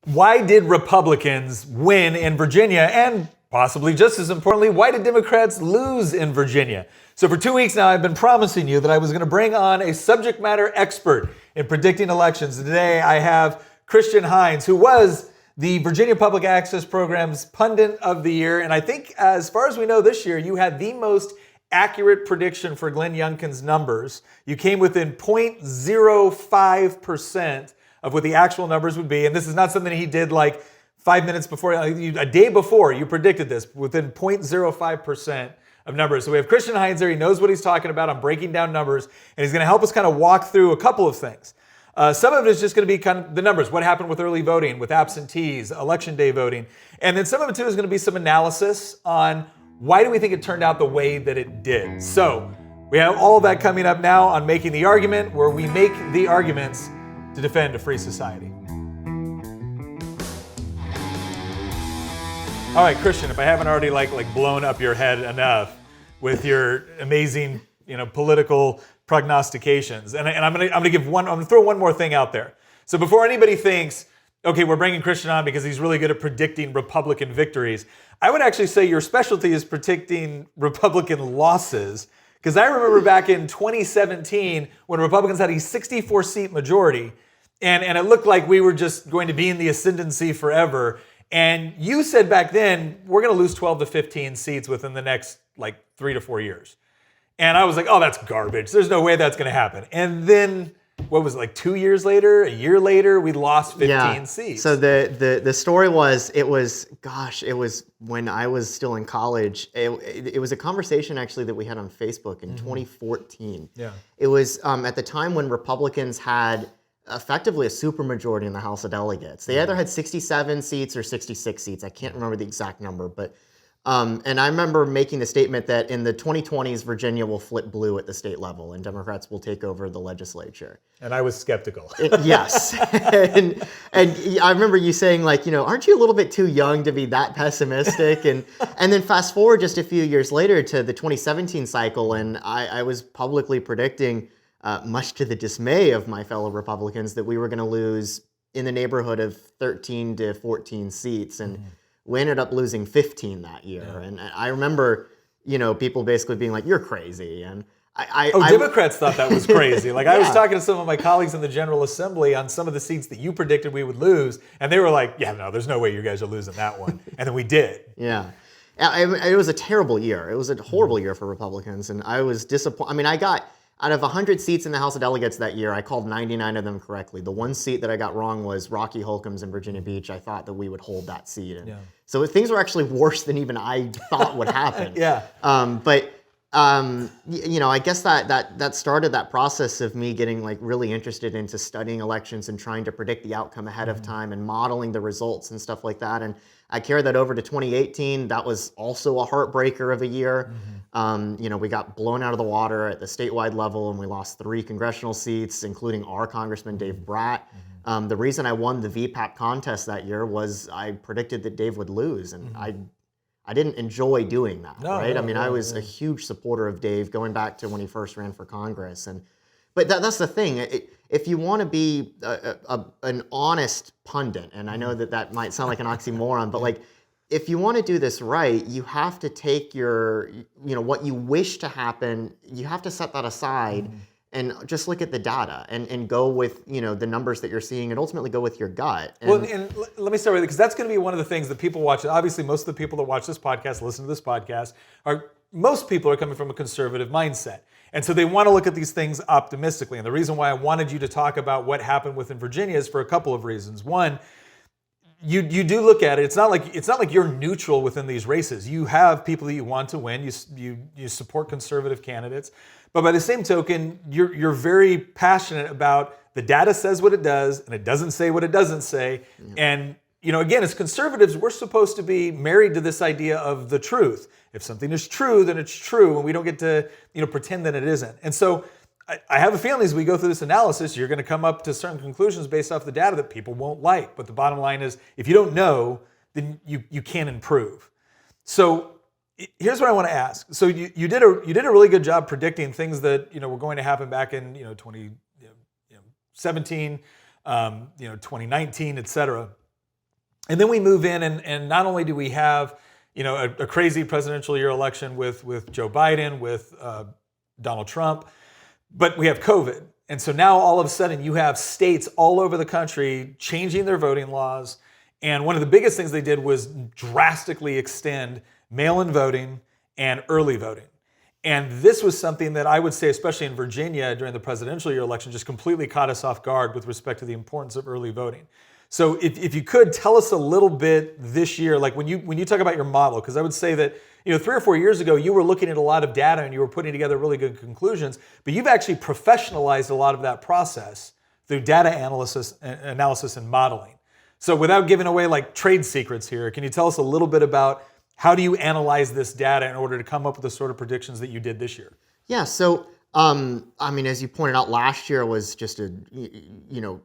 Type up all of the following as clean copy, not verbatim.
Why did Republicans win in Virginia? And possibly just as importantly, why did Democrats lose in Virginia? So for 2 weeks now, I've been promising you that I was going to bring on a subject matter expert in predicting elections. Today, I have Christian Heiens, who was the Virginia Public Access Program's Pundit of the Year. And I think, as far as we know this year, you had the most accurate prediction for Glenn Youngkin's numbers. You came within 0.05% of what the actual numbers would be. And this is not something he did like 5 minutes before, a day before you predicted this, within 0.05% of numbers. So we have Christian Heiens there. He knows what he's talking about on breaking down numbers, and he's going to help us kind of walk through a couple of things. Some of it is just going to be kind of the numbers, what happened with early voting, with absentees, election day voting. And then some of it too is going to be some analysis on why do we think it turned out the way that it did. So we have all of that coming up now on Making the Argument, where we make the arguments to defend a free society. All right, Christian, if I haven't already like blown up your head enough with your amazing, political prognostications, and I'm gonna throw one more thing out there. So before anybody thinks, okay, we're bringing Christian on because he's really good at predicting Republican victories, I would actually say your specialty is predicting Republican losses. Because I remember back in 2017 when Republicans had a 64-seat majority, and it looked like we were just going to be in the ascendancy forever. And you said back then, we're going to lose 12 to 15 seats within the next 3 to 4 years. And I was like, oh, that's garbage. There's no way that's going to happen. And then, what was it, 2 years later, a year later, we lost 15 seats. So the story was, it was when I was still in college. It was a conversation actually that we had on Facebook in 2014. Yeah. It was at the time when Republicans had effectively a supermajority in the House of Delegates. They either had 67 seats or 66 seats. I can't remember the exact number, but and I remember making the statement that in the 2020s, Virginia will flip blue at the state level and Democrats will take over the legislature. And I was skeptical. Yes. and I remember you saying aren't you a little bit too young to be that pessimistic? And then fast forward just a few years later to the 2017 cycle, and I was publicly predicting, much to the dismay of my fellow Republicans, that we were going to lose in the neighborhood of 13 to 14 seats. And we ended up losing 15 that year. Yeah. And I remember, people basically being like, you're crazy. And Democrats thought that was crazy. I was talking to some of my colleagues in the General Assembly on some of the seats that you predicted we would lose. And they were like, yeah, no, there's no way you guys are losing that one. And then we did. Yeah. It was a terrible year. It was a horrible year for Republicans. And I was disappointed. I mean, I got, out of 100 seats in the House of Delegates that year, I called 99 of them correctly. The one seat that I got wrong was Rocky Holcomb's in Virginia Beach. I thought that we would hold that seat. And so things were actually worse than even I thought would happen. Yeah. I guess that started that process of me getting really interested into studying elections and trying to predict the outcome ahead of time and modeling the results and stuff like that. And I carried that over to 2018. That was also a heartbreaker of a year. We got blown out of the water at the statewide level, and we lost 3 congressional seats, including our Congressman Dave Bratt. The reason I won the VPAP contest that year was I predicted that Dave would lose, and I didn't enjoy doing that, right? I was a huge supporter of Dave going back to when he first ran for Congress. But that's the thing. If you want to be an honest pundit, and I know that might sound like an oxymoron, but if you want to do this right, you have to take your, what you wish to happen, you have to set that aside and just look at the data and go with, the numbers that you're seeing and ultimately go with your gut. And let me start with it, because that's going to be one of the things that people watch. Obviously, most of the people that watch this podcast, listen to this podcast, most people are coming from a conservative mindset. And so they want to look at these things optimistically. And the reason why I wanted you to talk about what happened within Virginia is for a couple of reasons. One, you do look at it. It's not like you're neutral within these races. You have people that you want to win. You support conservative candidates, but by the same token, you're very passionate about the data says what it does, and it doesn't say what it doesn't say. And again, as conservatives, we're supposed to be married to this idea of the truth. If something is true, then it's true, and we don't get to pretend that it isn't. And so I have a feeling as we go through this analysis, you're going to come up to certain conclusions based off the data that people won't like. But the bottom line is, if you don't know, then you can't improve. So here's what I want to ask. So you did a really good job predicting things that were going to happen back in 2017, 2019, et cetera. And then we move in, and not only do we have a crazy presidential year election with Joe Biden, with Donald Trump, but we have COVID. And so now all of a sudden you have states all over the country changing their voting laws. And one of the biggest things they did was drastically extend mail-in voting and early voting. And this was something that I would say, especially in Virginia during the presidential year election, just completely caught us off guard with respect to the importance of early voting. So if you could tell us a little bit this year, like when you talk about your model, because I would say that 3 or 4 years ago you were looking at a lot of data and you were putting together really good conclusions, but you've actually professionalized a lot of that process through data analysis and modeling. So without giving away like trade secrets here, can you tell us a little bit about how do you analyze this data in order to come up with the sort of predictions that you did this year? Yeah, so I mean, as you pointed out, last year was just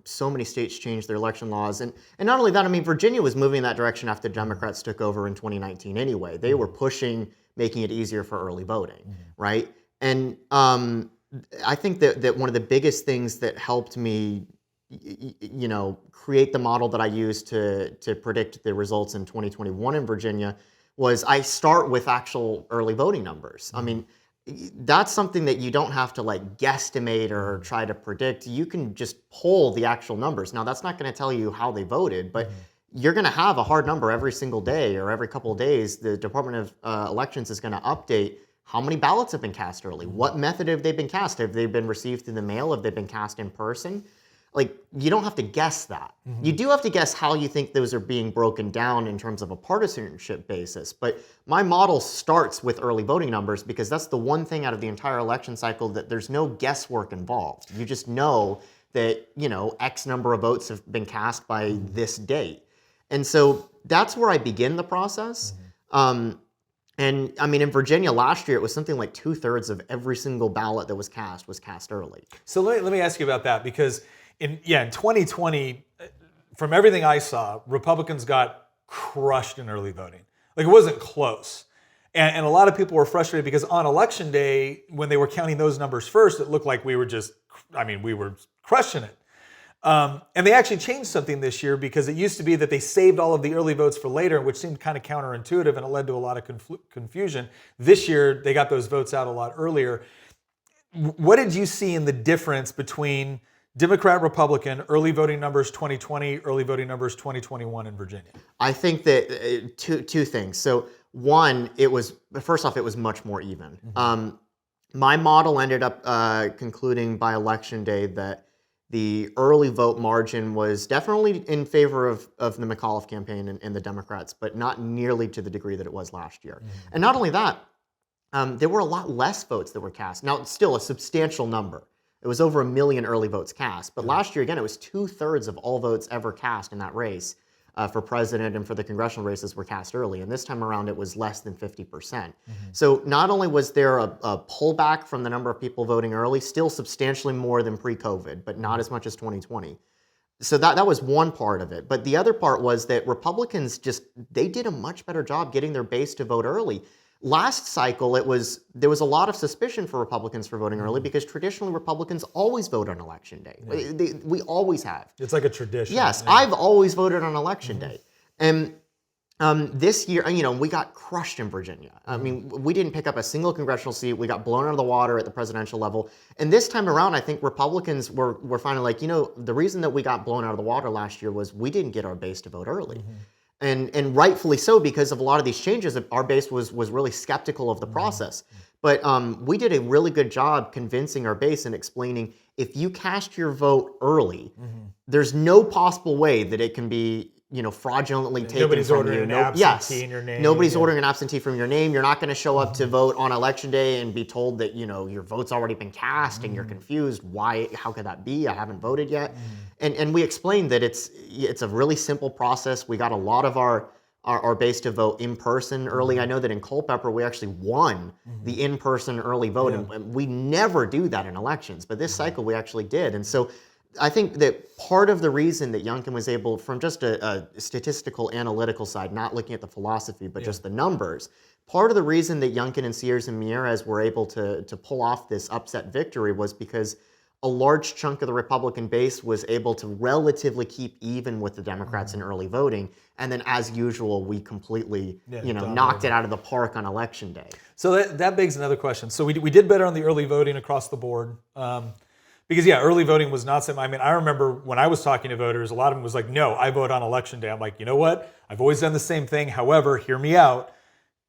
so many states changed their election laws. And not only that, I mean, Virginia was moving in that direction after the Democrats took over in 2019 anyway. They were pushing, making it easier for early voting, right? And I think that one of the biggest things that helped me, create the model that I used to predict the results in 2021 in Virginia was I start with actual early voting numbers. I mean, that's something that you don't have to like guesstimate or try to predict. You can just pull the actual numbers. Now, that's not going to tell you how they voted, but you're going to have a hard number every single day or every couple of days. The Department of Elections is going to update how many ballots have been cast early. What method have they been cast? Have they been received through the mail? Have they been cast in person? Like, you don't have to guess that. You do have to guess how you think those are being broken down in terms of a partisanship basis. But my model starts with early voting numbers because that's the one thing out of the entire election cycle that there's no guesswork involved. You just know that, X number of votes have been cast by this date. And so that's where I begin the process. And I mean, in Virginia last year, it was something like 2/3 of every single ballot that was cast early. So let me ask you about that, because in 2020, from everything I saw, Republicans got crushed in early voting. Like, it wasn't close. And a lot of people were frustrated because on election day, when they were counting those numbers first, it looked like we were crushing it. And they actually changed something this year, because it used to be that they saved all of the early votes for later, which seemed kind of counterintuitive, and it led to a lot of confusion. This year, they got those votes out a lot earlier. What did you see in the difference between Democrat, Republican, early voting numbers 2020, early voting numbers 2021 in Virginia? I think that two things. So one, first off, it was much more even. My model ended up concluding by election day that the early vote margin was definitely in favor of the McAuliffe campaign and the Democrats, but not nearly to the degree that it was last year. And not only that, there were a lot less votes that were cast. Now, it's still a substantial number. It was over 1 million early votes cast. But last year, again, it was 2/3 of all votes ever cast in that race for president and for the congressional races were cast early. And this time around, it was less than 50%. So not only was there a pullback from the number of people voting early, still substantially more than pre-COVID, but not as much as 2020. So that was one part of it. But the other part was that Republicans they did a much better job getting their base to vote early. Last cycle, there was a lot of suspicion for Republicans for voting early because traditionally Republicans always vote on election day. We always have. It's like a tradition. Yes, I've always voted on election day. And this year, we got crushed in Virginia. I mean, we didn't pick up a single congressional seat. We got blown out of the water at the presidential level. And this time around, I think Republicans were finally like, the reason that we got blown out of the water last year was we didn't get our base to vote early. And rightfully so, because of a lot of these changes, our base was really skeptical of the process. But we did a really good job convincing our base and explaining, if you cast your vote early, there's no possible way that it can be fraudulently taken Nobody's from ordering you. an absentee in your name. Nobody's ordering an absentee from your name. You're not going to show up to vote on election day and be told that your vote's already been cast and you're confused. Why? How could that be? I haven't voted yet. And we explained that it's a really simple process. We got a lot of our base to vote in person early. I know that in Culpeper we actually won the in-person early vote, and we never do that in elections. But this cycle we actually did, and so. I think that part of the reason that Youngkin was able, from just a statistical analytical side, not looking at the philosophy, but just the numbers, part of the reason that Youngkin and Sears and Mieres were able to pull off this upset victory was because a large chunk of the Republican base was able to relatively keep even with the Democrats in early voting. And then, as usual, we completely, knocked it out of the park on Election Day. So that begs another question. So we did better on the early voting across the board. Because, early voting was not something. I mean, I remember when I was talking to voters, a lot of them was like, no, I vote on Election Day. I'm like, you know what? I've always done the same thing. However, hear me out.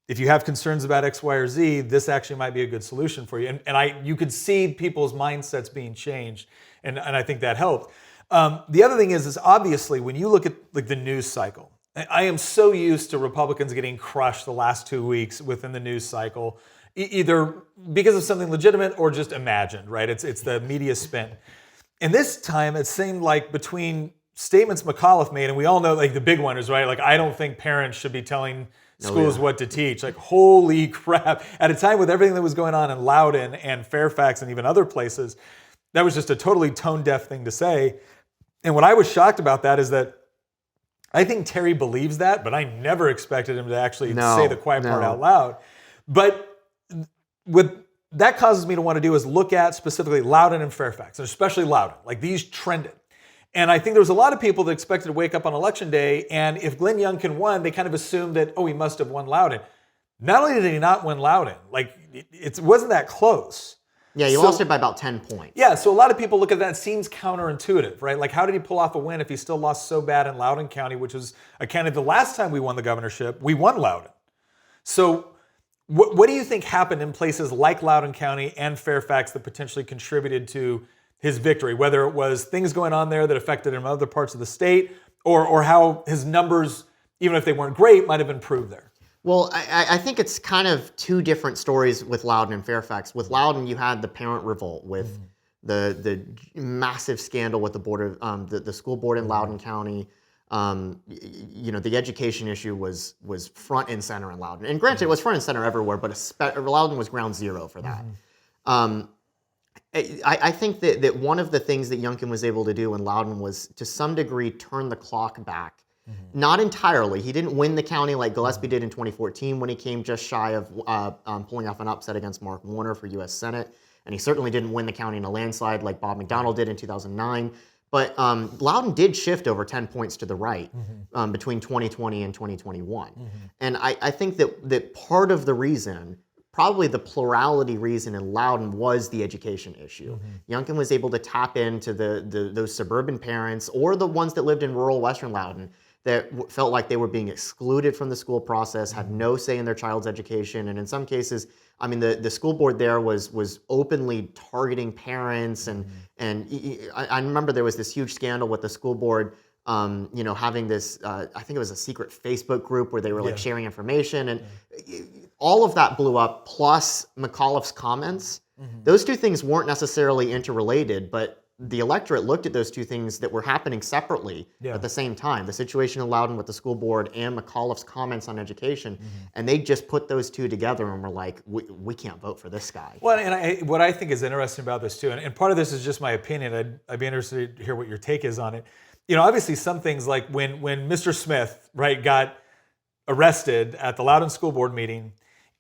If you have concerns about X, Y, or Z, this actually might be a good solution for you. And you could see people's mindsets being changed, and I think that helped. The other thing is obviously when you look at like the news cycle, I am so used to Republicans getting crushed the last 2 weeks within the news cycle, either because of something legitimate or just imagined, right? It's the media spin. And this time it seemed like between statements McAuliffe made, and we all know like the big one is, right, like I don't think parents should be telling schools what to teach. Like, holy crap. At a time with everything that was going on in Loudoun and Fairfax and even other places, that was just a totally tone-deaf thing to say. And what I was shocked about that is that I think Terry believes that, but I never expected him to actually say the quiet part out loud. But what that causes me to want to do is look at specifically Loudoun and Fairfax, and especially Loudoun. Like, these trended. And I think there was a lot of people that expected to wake up on Election Day, and if Glenn Youngkin won, they kind of assumed that, he must have won Loudoun. Not only did he not win Loudoun, like, it wasn't that close. Yeah, you lost it by about 10 points. Yeah, so a lot of people look at that, it seems counterintuitive, right? Like, how did he pull off a win if he still lost so bad in Loudoun County, which was a county the last time we won the governorship, we won Loudoun. So what do you think happened in places like Loudoun County and Fairfax that potentially contributed to his victory, whether it was things going on there that affected him in other parts of the state, or how his numbers, even if they weren't great, might have improved there? Well, I think it's kind of two different stories with Loudoun and Fairfax. With Loudoun, you had the parent revolt with the massive scandal with the board of the school board in Loudoun County. The education issue was front and center in Loudoun. And granted, it was front and center everywhere, but Loudoun was ground zero for that. I think that one of the things that Youngkin was able to do in Loudoun was, to some degree, turn the clock back. Not entirely. He didn't win the county like Gillespie did in 2014 when he came just shy of pulling off an upset against Mark Warner for U.S. Senate. And he certainly didn't win the county in a landslide like Bob McDonnell did in 2009. But Loudoun did shift over 10 points to the right between 2020 and 2021. And I think that part of the reason, probably the plurality reason in Loudoun, was the education issue. Youngkin was able to tap into those suburban parents or the ones that lived in rural Western Loudoun that felt like they were being excluded from the school process, had no say in their child's education, and in some cases, I mean, the school board there was openly targeting parents, and I remember there was this huge scandal with the school board, having this, I think it was a secret Facebook group where they were like sharing information, and all of that blew up, plus McAuliffe's comments. Those two things weren't necessarily interrelated, but the electorate looked at those two things that were happening separately at the same time. The situation in Loudoun with the school board and McAuliffe's comments on education, and they just put those two together and were like, we can't vote for this guy. Well, and what I think is interesting about this too, and part of this is just my opinion, I'd be interested to hear what your take is on it. Obviously some things like when Mr. Smith, right, got arrested at the Loudoun School Board meeting,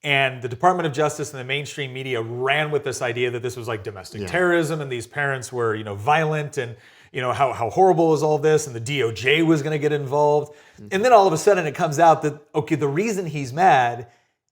and the Department of Justice and the mainstream media ran with this idea that this was like domestic terrorism, and these parents were, violent, and how horrible is all this, and the DOJ was going to get involved. And then all of a sudden it comes out that, okay, the reason he's mad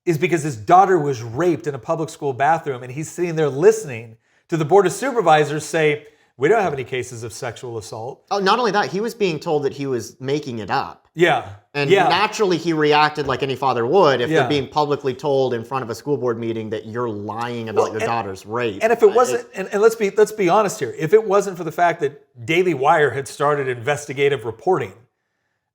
is because his daughter was raped in a public school bathroom, and he's sitting there listening to the Board of Supervisors say, we don't have any cases of sexual assault. Oh, not only that, he was being told that he was making it up. Yeah. And naturally he reacted like any father would if they're being publicly told in front of a school board meeting that you're lying about your daughter's rape. And if it wasn't, and let's be honest here, if it wasn't for the fact that Daily Wire had started investigative reporting,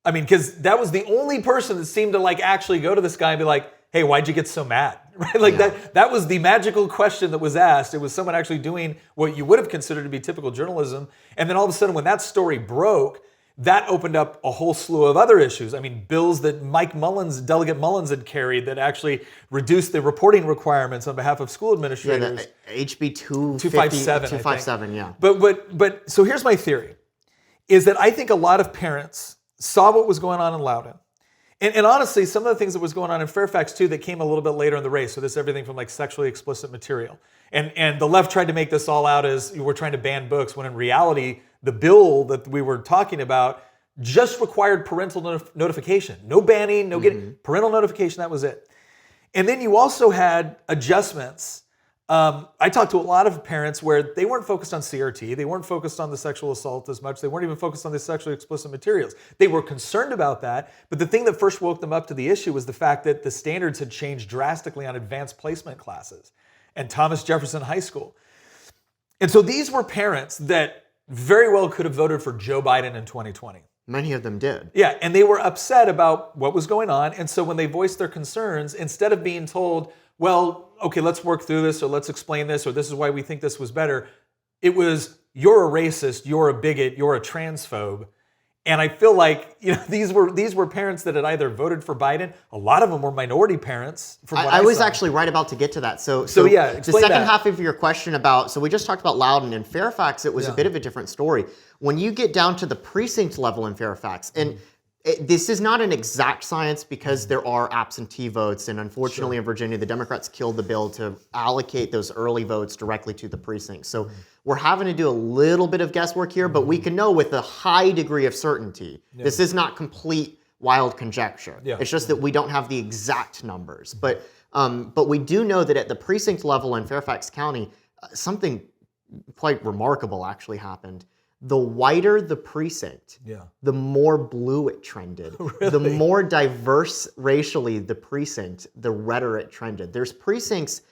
I mean, because that was the only person that seemed to like actually go to this guy and be like, hey, why'd you get so mad? Right? Like that was the magical question that was asked. It was someone actually doing what you would have considered to be typical journalism. And then all of a sudden when that story broke, that opened up a whole slew of other issues. I mean, bills that Delegate Mullins had carried that actually reduced the reporting requirements on behalf of school administrators. Yeah, HB 257. 257, yeah. But so here's my theory, is that I think a lot of parents saw what was going on in Loudoun, And honestly, some of the things that was going on in Fairfax too that came a little bit later in the race. So this is everything from like sexually explicit material. And the left tried to make this all out as we're trying to ban books, when in reality, the bill that we were talking about just required parental notification. No banning, no getting parental notification, that was it. And then you also had adjustments. I talked to a lot of parents where they weren't focused on CRT, they weren't focused on the sexual assault as much, they weren't even focused on the sexually explicit materials. They were concerned about that, but the thing that first woke them up to the issue was the fact that the standards had changed drastically on advanced placement classes and Thomas Jefferson High School. And so these were parents that very well could have voted for Joe Biden in 2020. Many of them did. Yeah, and they were upset about what was going on. And so when they voiced their concerns, instead of being told, well, okay, let's work through this, or let's explain this, or this is why we think this was better, it was, you're a racist, you're a bigot, you're a transphobe. And I feel like, you know, these were parents that had either voted for Biden. A lot of them were minority parents. From what I was saw. actually right about to get to that. So yeah, the explain second that. half of your question about, so we just talked about Loudoun and Fairfax. It was a bit of a different story. When you get down to the precinct level in Fairfax, and this is not an exact science because there are absentee votes, and unfortunately in Virginia, the Democrats killed the bill to allocate those early votes directly to the precincts. So we're having to do a little bit of guesswork here, but we can know with a high degree of certainty, this is not complete wild conjecture. It's just that we don't have the exact numbers. But we do know that at the precinct level in Fairfax County, something quite remarkable actually happened. The whiter the precinct, the more blue it trended. Really? The more diverse racially the precinct, the redder it trended. There's precincts.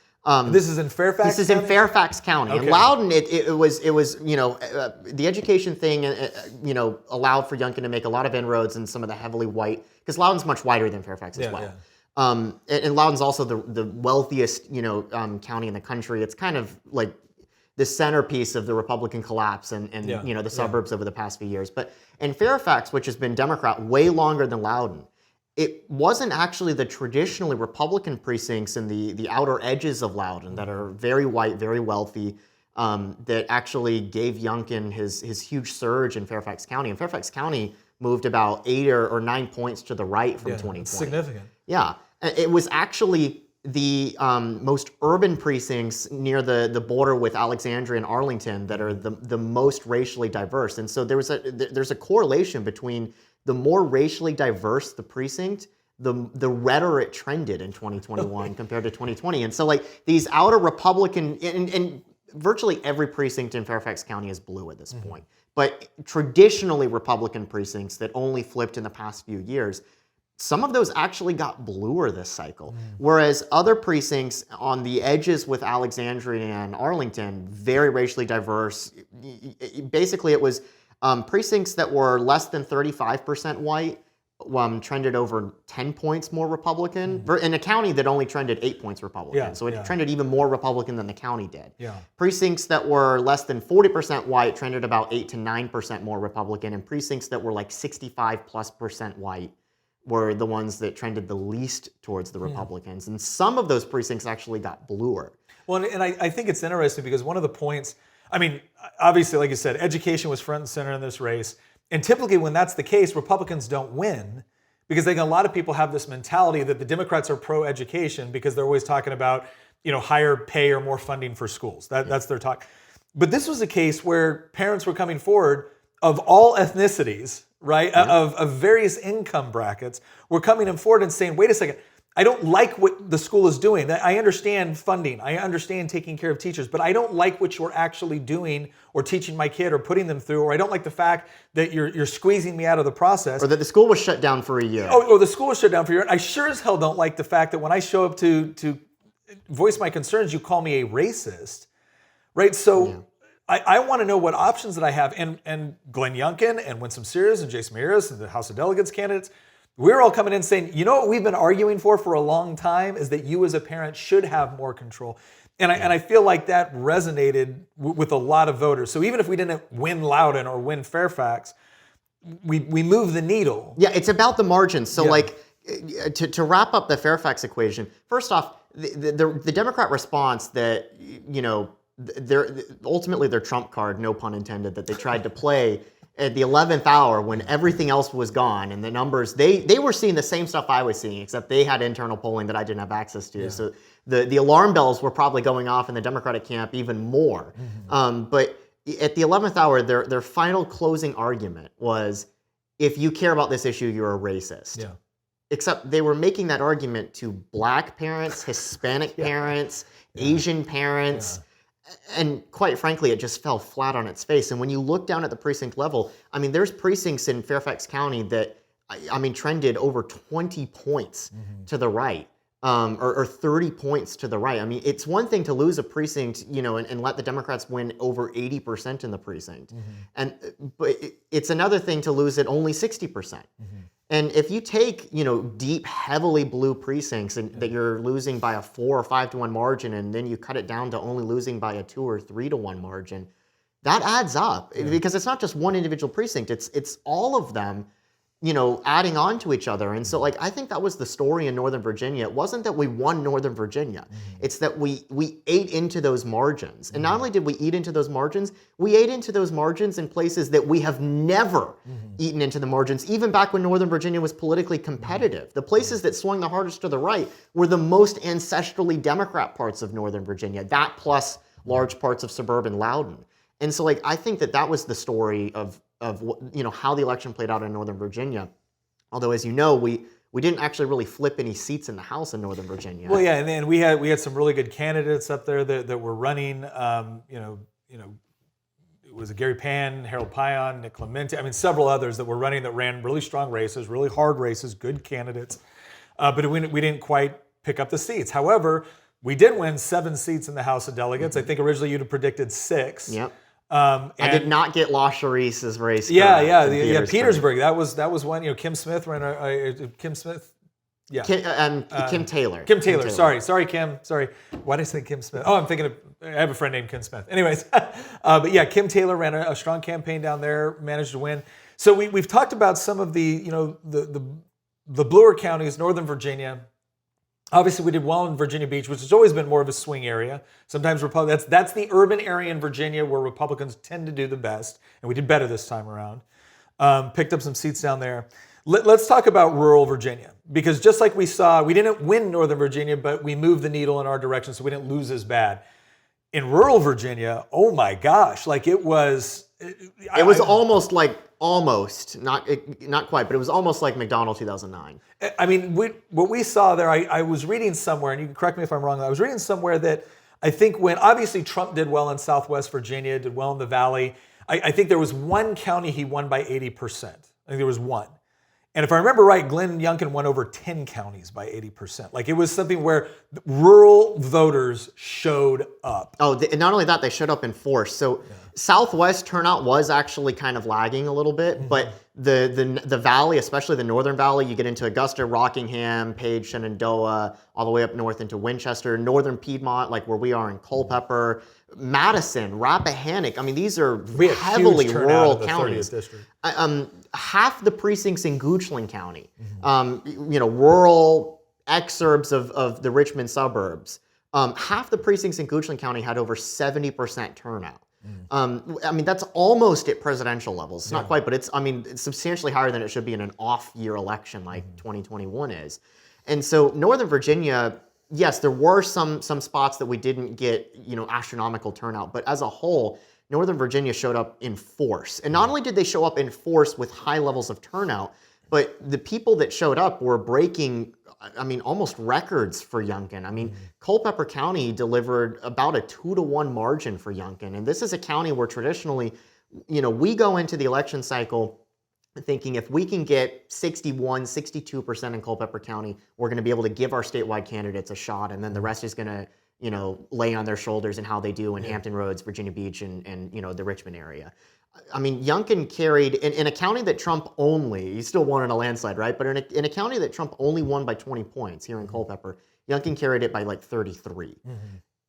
This is in Fairfax This is County? in Fairfax County. Okay. And Loudoun, it was you know, the education thing, you know, allowed for Youngkin to make a lot of inroads in some of the heavily white, because Loudoun's much whiter than Fairfax as well. And Loudoun's also the wealthiest, you know, county in the country. It's kind of like the centerpiece of the Republican collapse and you know, the suburbs over the past few years. But in Fairfax, which has been Democrat way longer than Loudoun, it wasn't actually the traditionally Republican precincts in the outer edges of Loudoun that are very white, very wealthy, that actually gave Youngkin his huge surge in Fairfax County. And Fairfax County moved about 8 or 9 points to the right from 2020. Significant. Yeah, it was actually the most urban precincts near the border with Alexandria and Arlington that are the most racially diverse. And so there's a correlation between the more racially diverse the precinct, the redder it trended in 2021 compared to 2020. And so like these outer Republican, and virtually every precinct in Fairfax County is blue at this point, but traditionally Republican precincts that only flipped in the past few years, some of those actually got bluer this cycle. Whereas other precincts on the edges with Alexandria and Arlington, very racially diverse. Basically, it was precincts that were less than 35% white trended over 10 points more Republican, in a county that only trended 8 points Republican. So it trended even more Republican than the county did. Precincts that were less than 40% white trended about 8 to 9% more Republican, and precincts that were like 65+% white were the ones that trended the least towards the Republicans. And some of those precincts actually got bluer. Well, and I think it's interesting because one of the points, I mean, obviously, like you said, education was front and center in this race. And typically when that's the case, Republicans don't win because a lot of people have this mentality that the Democrats are pro-education because they're always talking about, you know, higher pay or more funding for schools. That's their talk. But this was a case where parents were coming forward of all ethnicities, right, of various income brackets, were coming in forward and saying, wait a second, I don't like what the school is doing. I understand funding. I understand taking care of teachers, but I don't like what you're actually doing or teaching my kid or putting them through, or I don't like the fact that you're squeezing me out of the process. Or that the school was shut down for a year. Oh, the school was shut down for a year. I sure as hell don't like the fact that when I show up to voice my concerns, you call me a racist, right? So I want to know what options that I have. And Glenn Youngkin and Winsome Sears and Jason Meares and the House of Delegates candidates, we're all coming in saying, you know what we've been arguing for a long time is that you as a parent should have more control. And I feel like that resonated with a lot of voters. So even if we didn't win Loudoun or win Fairfax, we moved the needle. Yeah, it's about the margins. So like to wrap up the Fairfax equation, first off, the Democrat response that, you know, ultimately their trump card, no pun intended, that they tried to play at the 11th hour, when everything else was gone and the numbers, they were seeing the same stuff I was seeing, except they had internal polling that I didn't have access to. So the alarm bells were probably going off in the Democratic camp even more. But at the 11th hour, their final closing argument was, if you care about this issue, you're a racist. Yeah. Except they were making that argument to black parents, Hispanic parents, Asian parents. And quite frankly, it just fell flat on its face. And when you look down at the precinct level, I mean, there's precincts in Fairfax County that, I mean, trended over 20 points to the right, or 30 points to the right. I mean, it's one thing to lose a precinct, you know, and let the Democrats win over 80% in the precinct. But it's another thing to lose at only 60%. And if you take, you know, deep, heavily blue precincts and that you're losing by a 4 or 5 to 1 margin, and then you cut it down to only losing by a 2 or 3 to 1 margin, that adds up because it's not just one individual precinct. It's all of them, you know, adding on to each other. And so, like, I think that was the story in Northern Virginia. It wasn't that we won Northern Virginia. It's that we ate into those margins. And not only did we eat into those margins, we ate into those margins in places that we have never eaten into the margins, even back when Northern Virginia was politically competitive. The places that swung the hardest to the right were the most ancestrally Democrat parts of Northern Virginia, that plus large parts of suburban Loudoun. And so, like, I think that was the story of you know, how the election played out in Northern Virginia. Although, as you know, we didn't actually really flip any seats in the House in Northern Virginia. Well, yeah, and then we had some really good candidates up there that were running. You know, it was Gary Pan, Harold Pion, Nick Clemente. I mean, several others that were running that ran really strong races, really hard races, good candidates. But we didn't quite pick up the seats. However, we did win 7 seats in the House of Delegates. I think originally you'd have predicted 6. Yep. I did not get Lasharice's race. Yeah, Petersburg. That was one. You know, Kim Smith ran Kim Smith. Yeah. Kim Taylor. Kim Taylor. Sorry, Kim. Sorry. Why did I say Kim Smith? Oh, I'm thinking I have a friend named Kim Smith. Anyways, but yeah, Kim Taylor ran a strong campaign down there, managed to win. So we've talked about some of the, you know, the bluer counties, Northern Virginia. Obviously, we did well in Virginia Beach, which has always been more of a swing area. Sometimes that's the urban area in Virginia where Republicans tend to do the best, and we did better this time around. Picked up some seats down there. Let's talk about rural Virginia, because just like we saw, we didn't win Northern Virginia, but we moved the needle in our direction, so we didn't lose as bad. In rural Virginia, oh my gosh, like it was... It was almost, not quite, but it was almost like McDonald 2009. I mean, what we saw there, I was reading somewhere, and you can correct me if I'm wrong, I was reading somewhere that I think when, obviously Trump did well in Southwest Virginia, did well in the Valley, I think there was one county he won by 80%. I think there was one. And if I remember right, Glenn Youngkin won over 10 counties by 80%. Like, it was something where rural voters showed up. Oh, not only that, they showed up in force. So Southwest turnout was actually kind of lagging a little bit, but the Valley, especially the Northern Valley, you get into Augusta, Rockingham, Page, Shenandoah, all the way up north into Winchester, Northern Piedmont, like where we are in Culpeper, Madison, Rappahannock. I mean, these are heavily rural counties. Half the precincts in Goochland County, you know, rural exurbs of the Richmond suburbs. Half the precincts in Goochland County had over 70% turnout. I mean, that's almost at presidential levels. It's not quite, but it's substantially higher than it should be in an off-year election like 2021 is. And so Northern Virginia, yes, there were some spots that we didn't get, you know, astronomical turnout, but as a whole, Northern Virginia showed up in force. And not only did they show up in force with high levels of turnout, but the people that showed up were breaking, I mean, almost records for Youngkin. I mean, Culpeper County delivered about a 2-to-1 margin for Youngkin. And this is a county where traditionally, you know, we go into the election cycle thinking if we can get 61, 62% in Culpeper County, we're going to be able to give our statewide candidates a shot. And then the rest is going to, you know, lay on their shoulders and how they do in Hampton Roads, Virginia Beach, and you know, the Richmond area. I mean, Youngkin carried, in a county that Trump only, he still won in a landslide, right? But in a county that Trump only won by 20 points here in Culpeper, Youngkin carried it by like 33.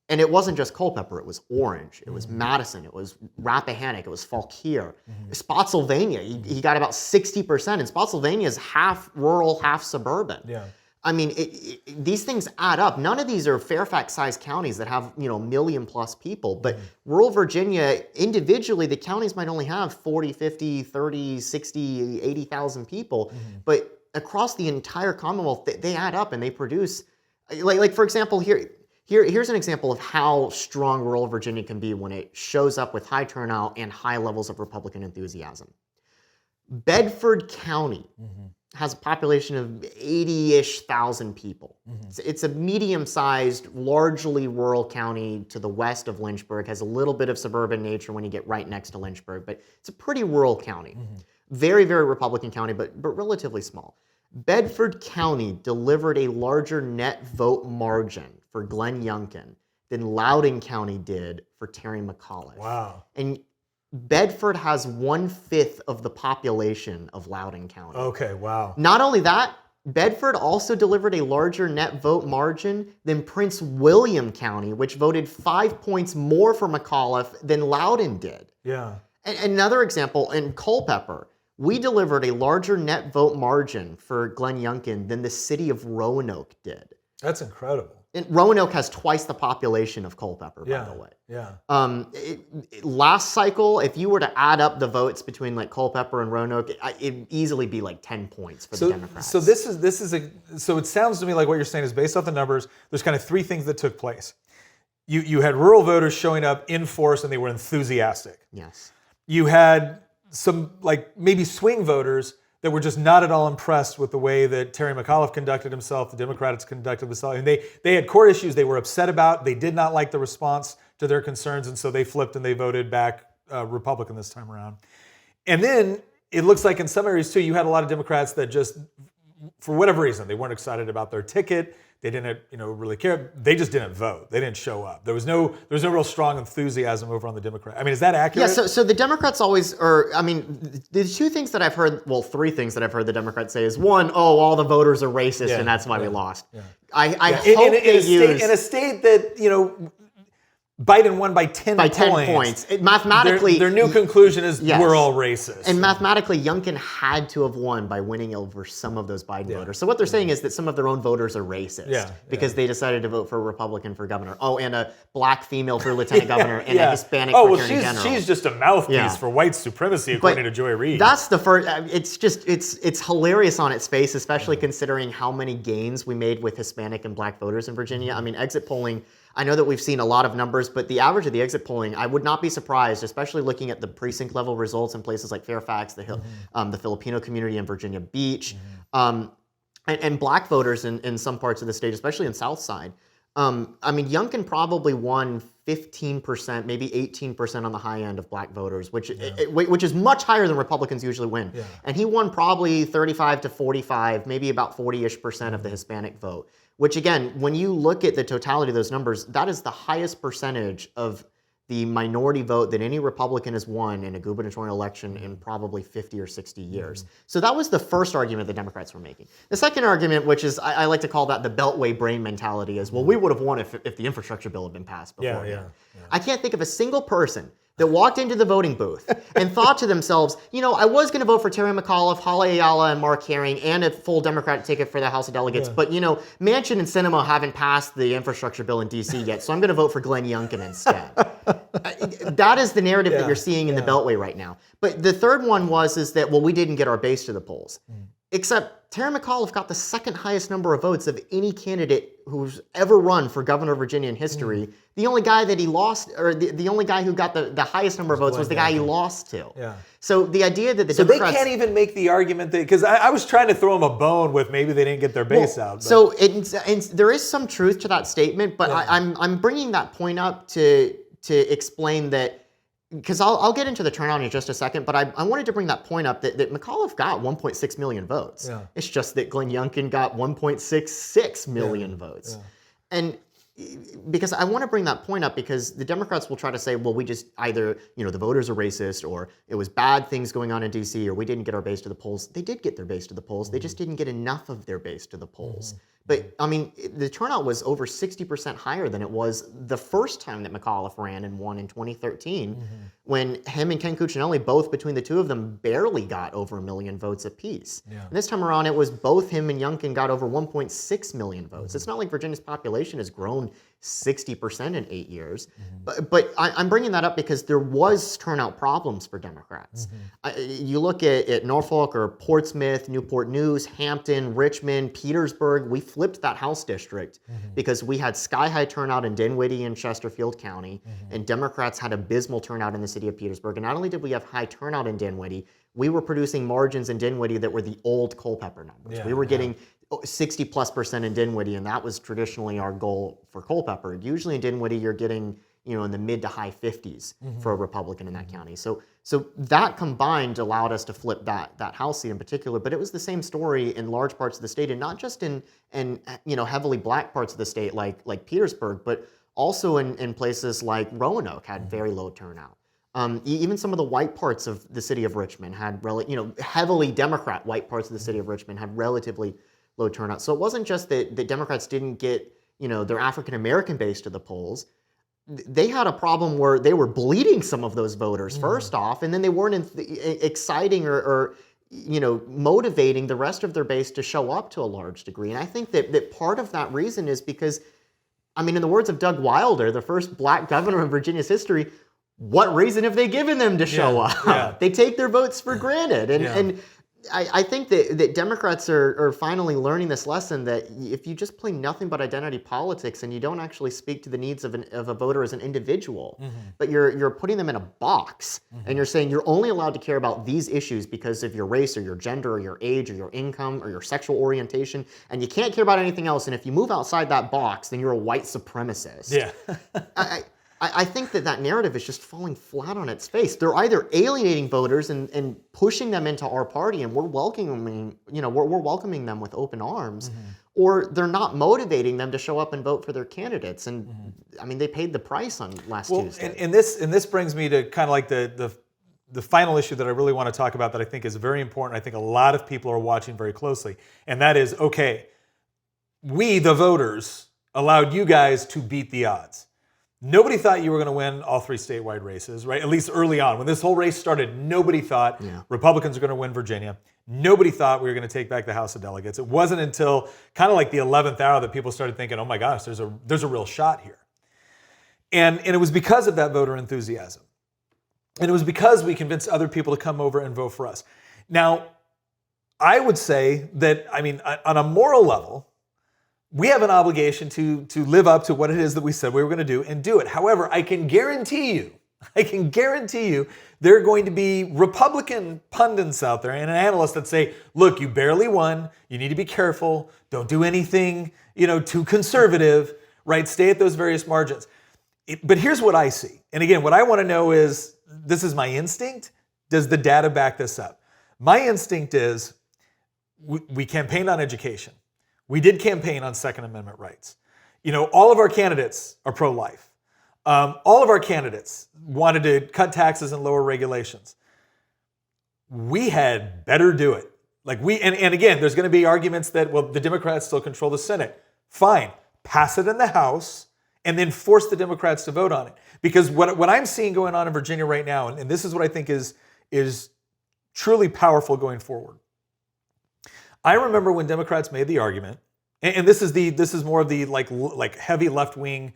And it wasn't just Culpeper, it was Orange, it was Madison, it was Rappahannock, it was Fauquier, Spotsylvania. He got about 60%, and Spotsylvania is half rural, half suburban. I mean, these things add up. None of these are Fairfax-sized counties that have, million plus people. But rural Virginia, individually, the counties might only have 40, 50, 30, 60, 80,000 people. But across the entire Commonwealth, they add up and they produce, like for example, here's an example of how strong rural Virginia can be when it shows up with high turnout and high levels of Republican enthusiasm. Bedford County has a population of 80-ish thousand people. It's a medium-sized, largely rural county to the west of Lynchburg, has a little bit of suburban nature when you get right next to Lynchburg, but it's a pretty rural county. Very, very Republican county, but relatively small. Bedford County delivered a larger net vote margin for Glenn Youngkin than Loudoun County did for Terry McAuliffe. Wow. And Bedford has 1/5 of the population of Loudoun County. Okay, wow. Not only that, Bedford also delivered a larger net vote margin than Prince William County, which voted 5 points more for McAuliffe than Loudoun did. Yeah. And another example, in Culpeper, we delivered a larger net vote margin for Glenn Youngkin than the city of Roanoke did. That's incredible. And Roanoke has twice the population of Culpeper, by the way. Yeah. Last cycle, if you were to add up the votes between like Culpeper and Roanoke, it'd easily be like 10 points for the Democrats. So so it sounds to me like what you're saying is based off the numbers, there's kind of three things that took place. You had rural voters showing up in force and they were enthusiastic. Yes. You had some like maybe swing voters that were just not at all impressed with the way that Terry McAuliffe conducted himself, the Democrats conducted themselves. And they had core issues they were upset about. They did not like the response to their concerns, and so they flipped and they voted back Republican this time around. And then it looks like in some areas too, you had a lot of Democrats that just, for whatever reason, they weren't excited about their ticket. They didn't, really care. They just didn't vote. They didn't show up. There was no real strong enthusiasm over on the Democrat. I mean, is that accurate? Yeah. So the Democrats always, the two things that I've heard, well, three things that I've heard the Democrats say is one, all the voters are racist and that's why we lost. Yeah. I hope in a state that Biden won by 10 points. By 10 points. Mathematically, their new conclusion is we're all racist. And mathematically, Youngkin had to have won by winning over some of those Biden voters. So what they're saying is that some of their own voters are racist because they decided to vote for a Republican for governor. Oh, and a black female for lieutenant governor and a Hispanic for attorney general. She's just a mouthpiece for white supremacy, according to Joy Reid. That's the first. It's hilarious on its face, especially considering how many gains we made with Hispanic and black voters in Virginia. I mean, exit polling. I know that we've seen a lot of numbers, but the average of the exit polling, I would not be surprised, especially looking at the precinct level results in places like Fairfax, the Filipino community in Virginia Beach, and black voters in some parts of the state, especially in South Side. I mean, Youngkin probably won 15%, maybe 18% on the high end of black voters, which is much higher than Republicans usually win. Yeah. And he won probably 35 to 45, maybe about 40-ish% of the Hispanic vote. Which again, when you look at the totality of those numbers, that is the highest percentage of the minority vote that any Republican has won in a gubernatorial election in probably 50 or 60 years. So that was the first argument the Democrats were making. The second argument, which is, I like to call that the Beltway brain mentality, is, well, we would have won if the infrastructure bill had been passed before. Yeah. I can't think of a single person that walked into the voting booth and thought to themselves, I was going to vote for Terry McAuliffe, Hala Ayala, and Mark Herring, and a full Democratic ticket for the House of Delegates. But, Manchin and Sinema haven't passed the infrastructure bill in D.C. yet, so I'm going to vote for Glenn Youngkin instead. That is the narrative that you're seeing in the Beltway right now. But the third one is that, we didn't get our base to the polls. Except Terry McAuliffe got the second highest number of votes of any candidate who's ever run for governor of Virginia in history. The only guy that he lost, or the only guy who got the highest number of votes was the guy he lost to. Yeah. So the idea that the Democrats... they can't even make the argument that... Because I was trying to throw them a bone with maybe they didn't get their base out. But. So there is some truth to that statement, but I'm bringing that point up to explain that... Because I'll get into the turnout in just a second, but I wanted to bring that point up that McAuliffe got 1.6 million votes. Yeah. It's just that Glenn Youngkin got 1.66 million votes. Yeah. And because I want to bring that point up because the Democrats will try to say, we just either, the voters are racist or it was bad things going on in D.C. or we didn't get our base to the polls. They did get their base to the polls. They just didn't get enough of their base to the polls. But I mean, the turnout was over 60% higher than it was the first time that McAuliffe ran and won in 2013, when him and Ken Cuccinelli, both between the two of them, barely got over 1 million votes apiece. Yeah. And this time around, it was both him and Youngkin got over 1.6 million votes. It's not like Virginia's population has grown 60% in 8 years. But I'm bringing that up because there was turnout problems for Democrats. You look at Norfolk or Portsmouth, Newport News, Hampton, Richmond, Petersburg. We flipped that House district because we had sky-high turnout in Dinwiddie and Chesterfield County, and Democrats had abysmal turnout in the city of Petersburg. And not only did we have high turnout in Dinwiddie, we were producing margins in Dinwiddie that were the old Culpeper numbers. We were getting 60+% in Dinwiddie, and that was traditionally our goal for Culpeper. Usually in Dinwiddie, you're getting in the mid to high 50s for a Republican in that county. So that combined allowed us to flip that House seat in particular. But it was the same story in large parts of the state, and not just in heavily black parts of the state like Petersburg, but also in places like Roanoke had very low turnout. Even some of the white parts of the city of Richmond had heavily Democrat white parts of the city of Richmond had relatively low turnout. So it wasn't just that Democrats didn't get their African American base to the polls. They had a problem where they were bleeding some of those voters first off, and then they weren't exciting or motivating the rest of their base to show up to a large degree. And I think that part of that reason is because, in the words of Doug Wilder, the first black governor in Virginia's history, what reason have they given them to show up? Yeah. They take their votes for granted. And I think that Democrats are finally learning this lesson that if you just play nothing but identity politics and you don't actually speak to the needs of a voter as an individual, but you're putting them in a box and you're saying you're only allowed to care about these issues because of your race or your gender or your age or your income or your sexual orientation, and you can't care about anything else. And if you move outside that box, then you're a white supremacist. Yeah. I think that narrative is just falling flat on its face. They're either alienating voters and pushing them into our party, and we're welcoming them with open arms, or they're not motivating them to show up and vote for their candidates. And they paid the price on last Tuesday. And this brings me to kind of like the final issue that I really want to talk about that I think is very important. I think a lot of people are watching very closely, and that is, okay, we, the voters, allowed you guys to beat the odds. Nobody thought you were going to win all 3 statewide races, right? At least early on. When this whole race started, nobody thought Republicans are going to win Virginia. Nobody thought we were going to take back the House of Delegates. It wasn't until kind of like the 11th hour that people started thinking, oh my gosh, there's a real shot here. And it was because of that voter enthusiasm. And it was because we convinced other people to come over and vote for us. Now, I would say that, on a moral level, we have an obligation to live up to what it is that we said we were going to do and do it. However, I can guarantee you, there are going to be Republican pundits out there and analysts that say, look, you barely won. You need to be careful. Don't do anything, too conservative, right? Stay at those various margins. But here's what I see. And again, what I want to know is, this is my instinct. Does the data back this up? My instinct is we campaigned on education. We did campaign on Second Amendment rights. All of our candidates are pro-life. All of our candidates wanted to cut taxes and lower regulations. We had better do it. And again, there's going to be arguments that, well, the Democrats still control the Senate. Fine, pass it in the House and then force the Democrats to vote on it. Because what I'm seeing going on in Virginia right now, and this is what I think is truly powerful going forward. I remember when Democrats made the argument, and this is more of the like heavy left-wing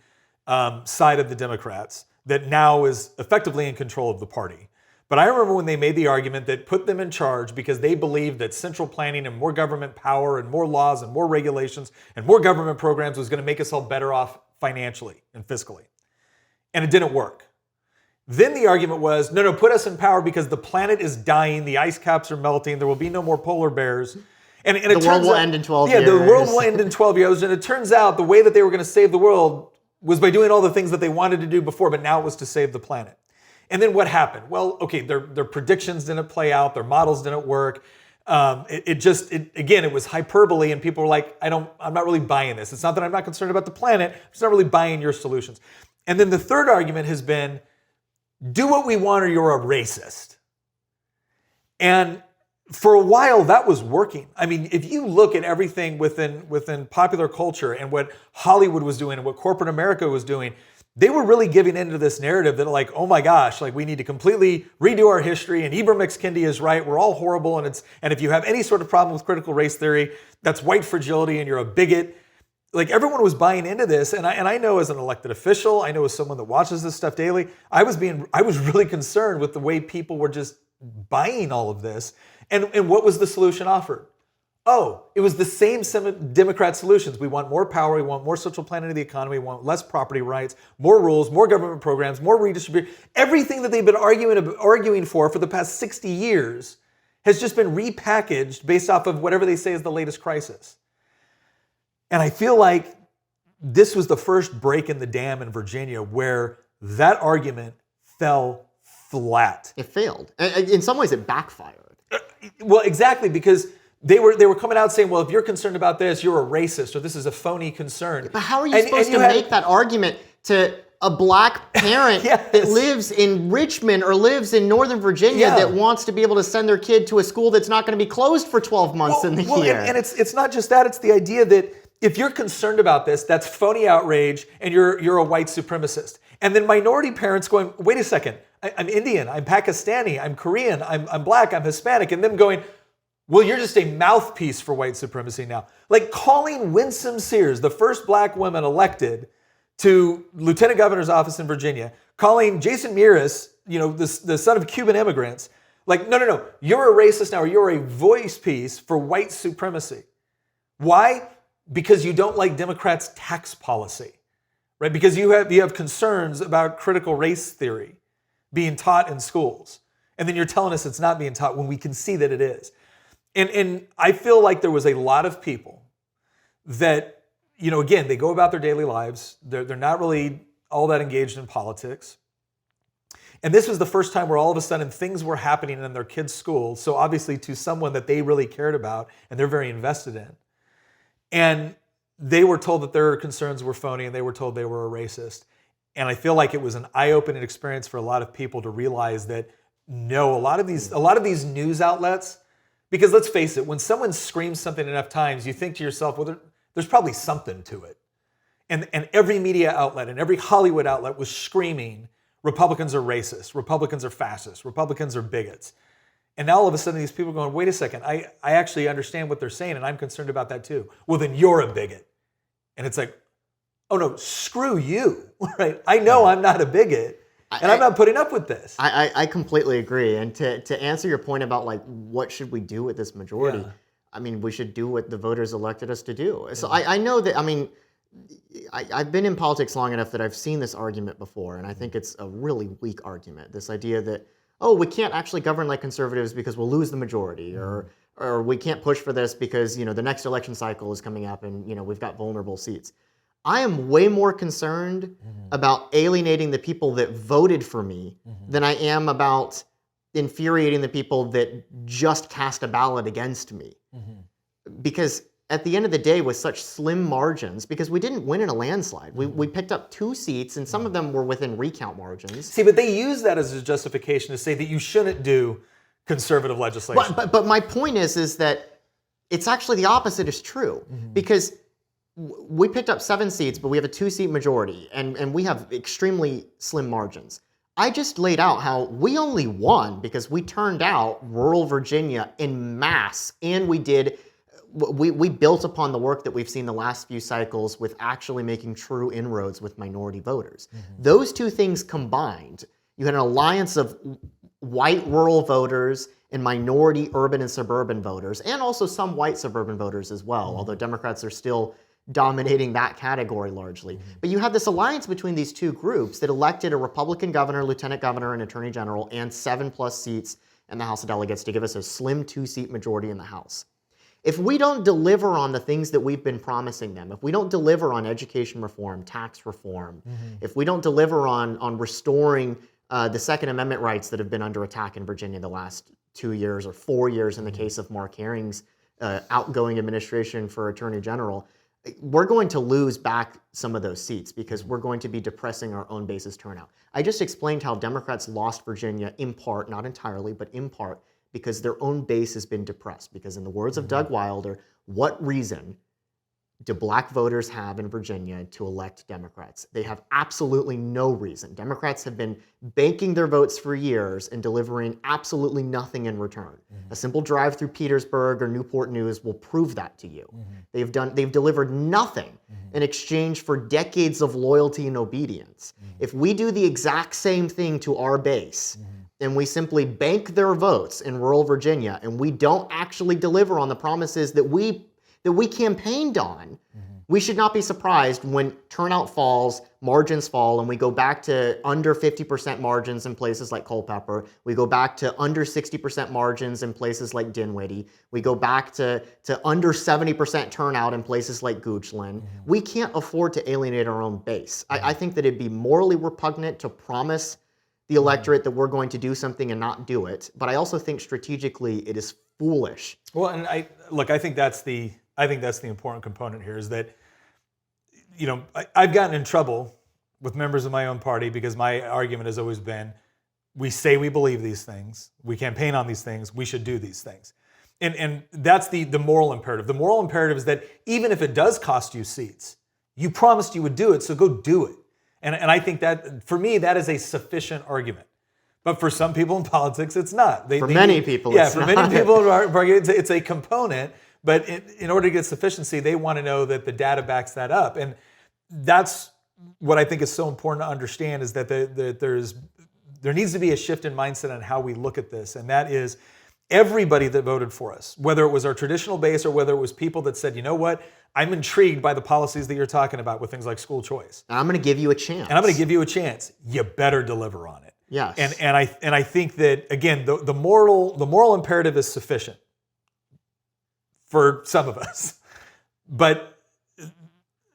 side of the Democrats that now is effectively in control of the party. But I remember when they made the argument that put them in charge because they believed that central planning and more government power and more laws and more regulations and more government programs was going to make us all better off financially and fiscally. And it didn't work. Then the argument was, no, put us in power because the planet is dying, the ice caps are melting, there will be no more polar bears. And the world will end in 12 years. Yeah, the world will end in 12 years. And it turns out the way that they were going to save the world was by doing all the things that they wanted to do before, but now it was to save the planet. And then what happened? Well, okay, their predictions didn't play out, their models didn't work. It was hyperbole, and people were like, I'm not really buying this. It's not that I'm not concerned about the planet, I'm just not really buying your solutions. And then the third argument has been, do what we want or you're a racist. And for a while that was working. I mean, if you look at everything within popular culture and what Hollywood was doing and what corporate America was doing, they were really giving into this narrative that like, oh my gosh, like we need to completely redo our history and Ibram X. Kendi is right, we're all horrible, and if you have any sort of problem with critical race theory, that's white fragility and you're a bigot. Like everyone was buying into this, and I know as an elected official, I know as someone that watches this stuff daily, I was really concerned with the way people were just buying all of this. And what was the solution offered? Oh, it was the same Democrat solutions. We want more power, we want more social planning of the economy, we want less property rights, more rules, more government programs, more redistribution. Everything that they've been arguing for the past 60 years has just been repackaged based off of whatever they say is the latest crisis. And I feel like this was the first break in the dam in Virginia where that argument fell flat. It failed. In some ways, it backfired. Well, exactly, because they were coming out saying, well, if you're concerned about this, you're a racist, or this is a phony concern. But how are you supposed to make that argument to a black parent Yes. that lives in Richmond or lives in Northern Virginia that wants to be able to send their kid to a school that's not going to be closed for 12 months in the year? And it's not just that, it's the idea that if you're concerned about this, that's phony outrage and you're a white supremacist. And then minority parents going, wait a second, I'm Indian, I'm Pakistani, I'm Korean, I'm black, I'm Hispanic, and them going, well, you're just a mouthpiece for white supremacy now. Like calling Winsome Sears, the first black woman elected to lieutenant governor's office in Virginia, calling Jason Miras, the son of Cuban immigrants, like, no, you're a racist now, or you're a voice piece for white supremacy. Why? Because you don't like Democrats' tax policy, right? Because you have concerns about critical race theory being taught in schools. And then you're telling us it's not being taught when we can see that it is. And I feel like there was a lot of people that, again, they go about their daily lives. They're not really all that engaged in politics. And this was the first time where all of a sudden things were happening in their kids' school. So obviously to someone that they really cared about and they're very invested in. And they were told that their concerns were phony and they were told they were a racist. And I feel like it was an eye-opening experience for a lot of people to realize that no, a lot of these news outlets, because let's face it, when someone screams something enough times, you think to yourself, well, there's probably something to it. And every media outlet and every Hollywood outlet was screaming, Republicans are racist, Republicans are fascist, Republicans are bigots. And now all of a sudden these people are going, wait a second, I actually understand what they're saying and I'm concerned about that too. Well, then you're a bigot. And it's like, oh no, screw you, right? I know I'm not a bigot and I'm not putting up with this. I completely agree. And to answer your point about like, what should we do with this majority? Yeah. I mean, we should do what the voters elected us to do. So I know that, I've been in politics long enough that I've seen this argument before, and I think it's a really weak argument. This idea that, oh, we can't actually govern like conservatives because we'll lose the majority, or we can't push for this because the next election cycle is coming up and we've got vulnerable seats. I am way more concerned about alienating the people that voted for me than I am about infuriating the people that just cast a ballot against me. Because at the end of the day, with such slim margins, because we didn't win in a landslide. We picked up 2 seats, and some of them were within recount margins. See, but they use that as a justification to say that you shouldn't do conservative legislation. But my point is that it's actually the opposite is true. Because we picked up 7 seats, but we have a 2-seat majority, and we have extremely slim margins. I just laid out how we only won because we turned out rural Virginia en masse, and we built upon the work that we've seen the last few cycles with actually making true inroads with minority voters. Those 2 things combined, you had an alliance of white rural voters and minority urban and suburban voters, and also some white suburban voters as well, although Democrats are still dominating that category largely. But you had this alliance between these 2 groups that elected a Republican governor, lieutenant governor, and attorney general, and 7+ seats in the House of Delegates to give us a slim 2-seat majority in the House. If we don't deliver on the things that we've been promising them, if we don't deliver on education reform, tax reform, if we don't deliver on restoring the Second Amendment rights that have been under attack in Virginia the last 2 years or 4 years in the case of Mark Herring's outgoing administration for attorney general, we're going to lose back some of those seats because we're going to be depressing our own basis turnout. I just explained how Democrats lost Virginia in part, not entirely, but in part, because their own base has been depressed. Because in the words of Doug Wilder, what reason do black voters have in Virginia to elect Democrats? They have absolutely no reason. Democrats have been banking their votes for years and delivering absolutely nothing in return. A simple drive through Petersburg or Newport News will prove that to you. They've delivered nothing in exchange for decades of loyalty and obedience. If we do the exact same thing to our base, and we simply bank their votes in rural Virginia, and we don't actually deliver on the promises that we campaigned on, we should not be surprised when turnout falls, margins fall, and we go back to under 50% margins in places like Culpeper. We go back to under 60% margins in places like Dinwiddie. We go back to under 70% turnout in places like Goochland. We can't afford to alienate our own base. I think that it'd be morally repugnant to promise the electorate that we're going to do something and not do it. But I also think strategically it is foolish. Well, and I think that's the important component here is that, I've gotten in trouble with members of my own party because my argument has always been, we say we believe these things, we campaign on these things, we should do these things. And that's the moral imperative. The moral imperative is that even if it does cost you seats, you promised you would do it, so go do it. And I think that, for me, that is a sufficient argument. But for some people in politics, it's not. Many people, it's not. Many people, it's a component. But in order to get sufficiency, they want to know that the data backs that up. And that's what I think is so important to understand, is that there needs to be a shift in mindset on how we look at this. And that is everybody that voted for us, whether it was our traditional base or whether it was people that said, you know what, I'm intrigued by the policies that you're talking about with things like school choice. And I'm going to give you a chance. You better deliver on it. Yes. And I think that, again, the moral imperative is sufficient for some of us. But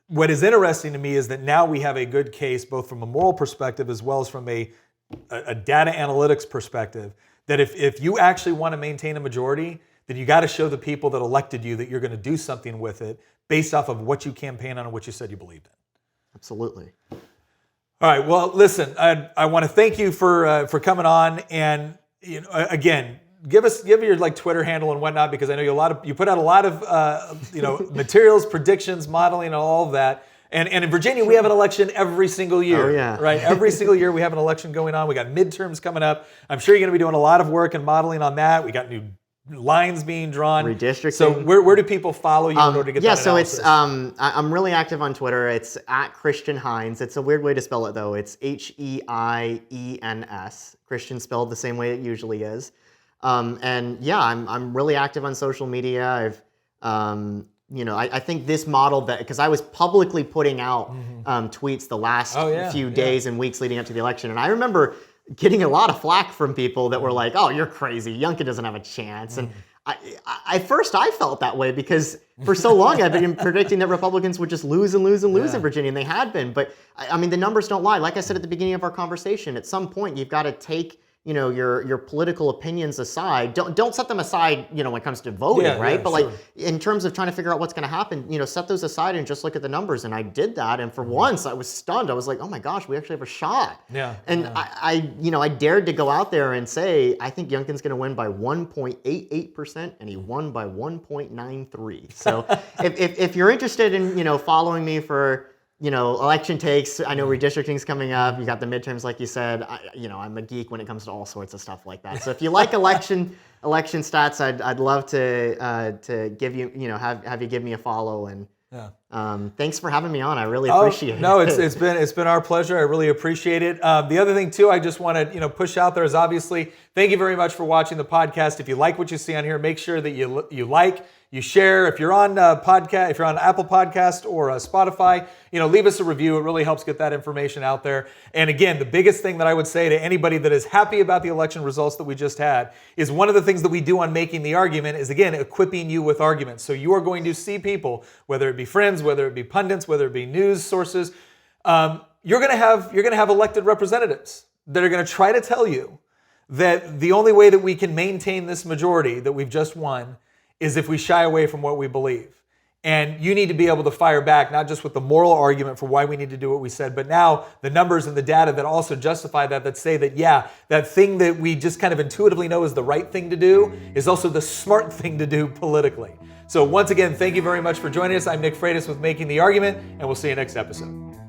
what is interesting to me is that now we have a good case, both from a moral perspective as well as from a data analytics perspective, that if you actually want to maintain a majority, then you got to show the people that elected you that you're going to do something with it based off of what you campaigned on and what you said you believed in. Absolutely. All right. Well, listen, I want to thank you for coming on, and again, give your Twitter handle and whatnot, because I know you put out a lot of materials, predictions, modeling, and all of that. And in Virginia, we have an election every single year. Oh, yeah. Right? Every single year we have an election going on. We got midterms coming up. I'm sure you're going to be doing a lot of work and modeling on that. We got new lines being drawn. Redistricting. So where do people follow you in order to get that analysis? So it's I'm really active on Twitter. It's at Christian Heiens. It's a weird way to spell it though. It's Heiens. Christian spelled the same way it usually is. And yeah, I'm really active on social media. I think this model that, because I was publicly putting out tweets the last few days and weeks leading up to the election, and I remember getting a lot of flack from people that were like, "Oh, you're crazy. Youngkin doesn't have a chance." And at first I felt that way because for so long I've been predicting that Republicans would just lose and lose and lose in Virginia, and they had been. But I mean, the numbers don't lie. Like I said at the beginning of our conversation, at some point you've got to take your political opinions aside. Don't set them aside, when it comes to voting, right? But like in terms of trying to figure out what's going to happen, set those aside and just look at the numbers. And I did that, and for once I was stunned. I was like, oh my gosh, we actually have a shot. Yeah. And I dared to go out there and say, I think Youngkin's going to win by 1.88%, and he won by 1.93. So if you're interested in following me for election takes, I know redistricting's coming up. You got the midterms, like you said. I'm a geek when it comes to all sorts of stuff like that. So if you like election stats, I'd love to give you, have you give me a follow. And thanks for having me on. I really appreciate it. No, it's been our pleasure. I really appreciate it. The other thing too, I just want to push out there is obviously thank you very much for watching the podcast. If you like what you see on here, make sure that you like. You share. If you're on if you're on Apple Podcast or Spotify, leave us a review. It really helps get that information out there. And again, the biggest thing that I would say to anybody that is happy about the election results that we just had is one of the things that we do on Making the Argument is, again, equipping you with arguments. So you are going to see people, whether it be friends, whether it be pundits, whether it be news sources, you're going to have elected representatives that are going to try to tell you that the only way that we can maintain this majority that we've just won is if we shy away from what we believe. And you need to be able to fire back, not just with the moral argument for why we need to do what we said, but now the numbers and the data that also justify that say that, yeah, that thing that we just kind of intuitively know is the right thing to do is also the smart thing to do politically. So once again, thank you very much for joining us. I'm Nick Freitas with Making the Argument, and we'll see you next episode.